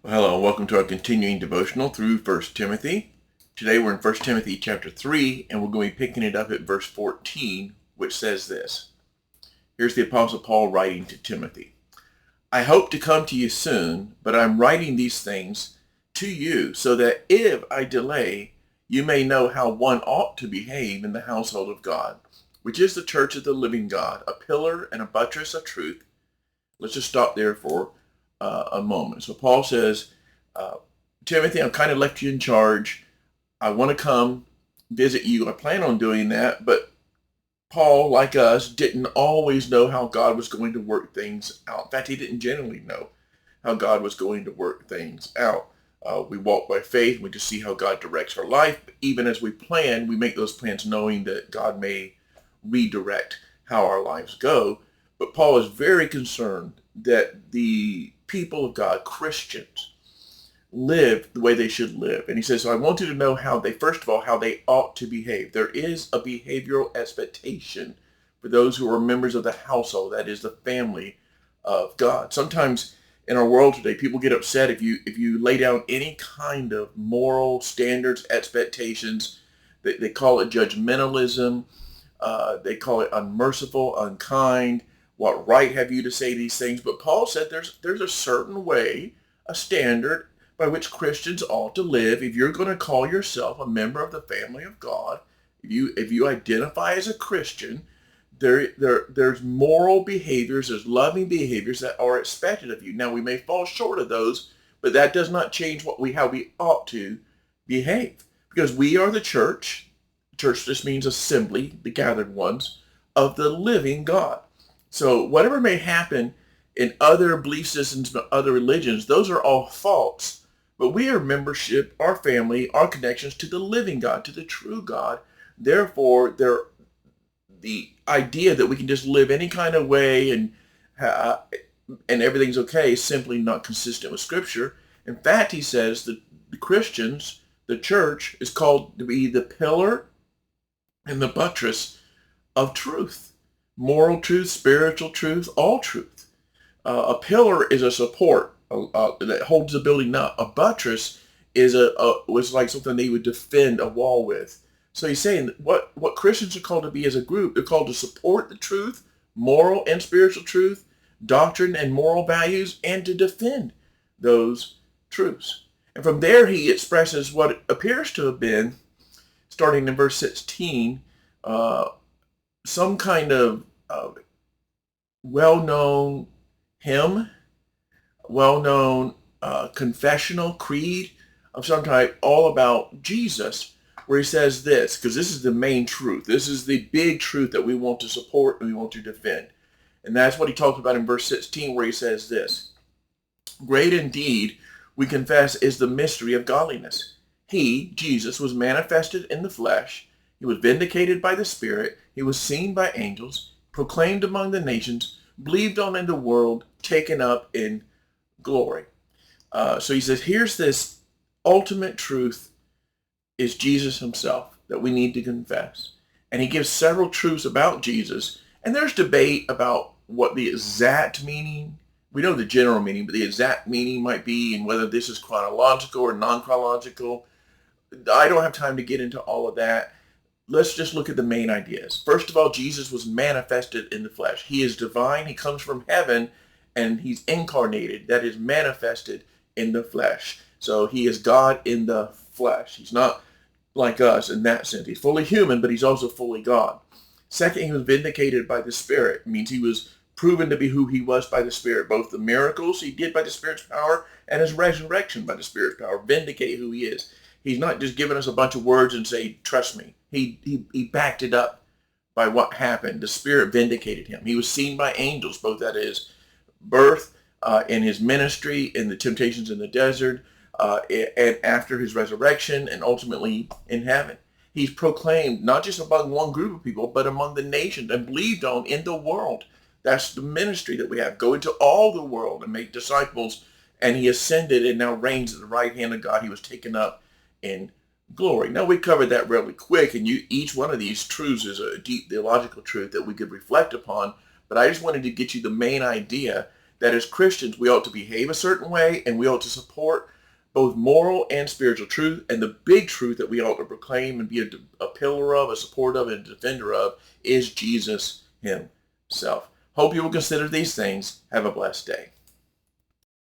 Well, hello, and welcome to our continuing devotional through 1 Timothy. Today we're in 1 Timothy chapter 3, and we're going to be picking it up at verse 14, which says this. Here's the Apostle Paul writing to Timothy. I hope to come to you soon, but I'm writing these things to you so that if I delay, you may know how one ought to behave in the household of God, which is the church of the living God, a pillar and a buttress of truth. Let's just stop there for a moment. So Paul says, Timothy, I've kind of left you in charge. I want to come visit you. I plan on doing that, but Paul, like us, didn't always know how God was going to work things out. In fact, he didn't generally know how God was going to work things out. We walk by faith. We just see how God directs our life. Even as we plan, we make those plans knowing that God may redirect how our lives go. But Paul is very concerned that the people of God, Christians, live the way they should live. And he says, so I want you to know how they, first of all, how they ought to behave. There is a behavioral expectation for those who are members of the household, that is the family of God. Sometimes in our world today, people get upset if you lay down any kind of moral standards, expectations. They call it judgmentalism. They call it unmerciful, unkind. What right have you to say these things? But Paul said there's a certain way, a standard by which Christians ought to live. If you're going to call yourself a member of the family of God, if you identify as a Christian, there's moral behaviors, there's loving behaviors that are expected of you. Now we may fall short of those, but that does not change how we ought to behave, because we are the church. Church just means assembly, the gathered ones of the living God. So whatever may happen in other belief systems, other religions, those are all false. But we are membership, our family, our connections to the living God, to the true God. Therefore, the idea that we can just live any kind of way and everything's okay is simply not consistent with Scripture. In fact, he says that the Christians, the church, is called to be the pillar and the buttress of truth. Moral truth, spiritual truth, all truth. A pillar is a support that holds the building up. A buttress was like something they would defend a wall with. So he's saying that what Christians are called to be as a group, they're called to support the truth, moral and spiritual truth, doctrine and moral values, and to defend those truths. And from there he expresses what appears to have been, starting in verse 16, some kind of well-known hymn, well-known confessional creed of some type, all about Jesus, where he says this, because this is the main truth. This is the big truth that we want to support and we want to defend. And that's what he talks about in verse 16, where he says this, great indeed, we confess, is the mystery of godliness. He, Jesus, was manifested in the flesh. He was vindicated by the Spirit. He was seen by angels, proclaimed among the nations, believed on in the world, taken up in glory. So he says, here's this ultimate truth is Jesus himself that we need to confess. And he gives several truths about Jesus. And there's debate about what the exact meaning, we know the general meaning, but the exact meaning might be, and whether this is chronological or non-chronological. I don't have time to get into all of that. Let's just look at the main ideas. First of all, Jesus was manifested in the flesh. He is divine. He comes from heaven, and he's incarnated. That is manifested in the flesh. So he is God in the flesh. He's not like us in that sense. He's fully human, but he's also fully God. Second, he was vindicated by the Spirit. It means he was proven to be who he was by the Spirit. Both the miracles he did by the Spirit's power and his resurrection by the Spirit's power vindicate who he is. He's not just giving us a bunch of words and say, trust me. He backed it up by what happened. The Spirit vindicated him. He was seen by angels, both at his birth, in his ministry, in the temptations in the desert, and after his resurrection, and ultimately in heaven. He's proclaimed not just among one group of people, but among the nations and believed on in the world. That's the ministry that we have. Go into all the world and make disciples. And he ascended and now reigns at the right hand of God. He was taken up in glory. Now, we covered that really quick, and each one of these truths is a deep theological truth that we could reflect upon, but I just wanted to get you the main idea that as Christians we ought to behave a certain way, and we ought to support both moral and spiritual truth. And the big truth that we ought to proclaim and be a pillar of, a supporter of, and a defender of is Jesus himself. Hope you will consider these things. Have a blessed day.